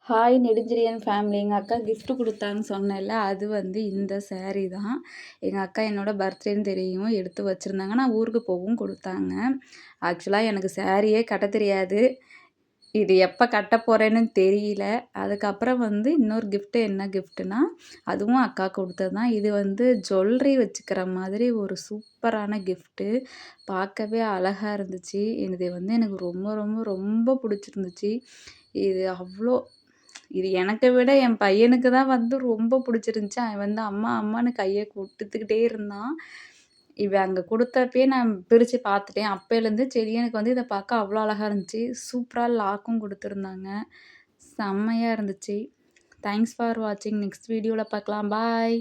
Hi Nedunchezhiyan family. எங்கள் அக்கா gift குடுத்தான்னு சொன்னேன்ல, அது வந்து இந்த சாரீ தான். எங்கள் அக்கா என்னோட பர்த்டேன்னு தெரியும் எடுத்து வச்சுருந்தாங்க. நான் ஊருக்கு போகவும் குடுத்தாங்க. ஆக்சுவலா எனக்கு சாரியே கட்ட தெரியாது. இது எப்போ கட்ட போறேன்னு தெரியல. அதுக்கப்புறம் வந்து இன்னொரு கிஃப்ட் என்ன கிஃப்ட்னா, அதுவும் அக்கா குடுத்தது தான். இது வந்து ஜுவல்லரி வச்சுக்கிற மாதிரி ஒரு சூப்பரான கிஃப்ட்டு. பார்க்கவே அழகா இருந்துச்சு. இது வந்து எனக்கு ரொம்ப ரொம்ப ரொம்ப பிடிச்சிருந்துச்சு. இது அவ்ளோ இது எனக்கு விட என் பையனுக்கு தான் வந்து ரொம்ப பிடிச்சிருந்துச்சு. அவன் வந்து அம்மா அம்மான்னு கைய குடுத்துக்கிட்டே இருந்தான். இவ அங்க குடுத்தப்பயே நான் பிரிச்சு பார்த்துட்டேன். அப்பைலேருந்து சரி எனக்கு வந்து இத பார்க்க அவ்வளோ அழகா இருந்துச்சு. சூப்பரா லாக்கும் குடுத்துருந்தாங்க. செம்மையா இருந்துச்சு. தேங்க்ஸ் ஃபார் வாட்சிங். நெக்ஸ்ட் வீடியோல பார்க்கலாம். பாய்.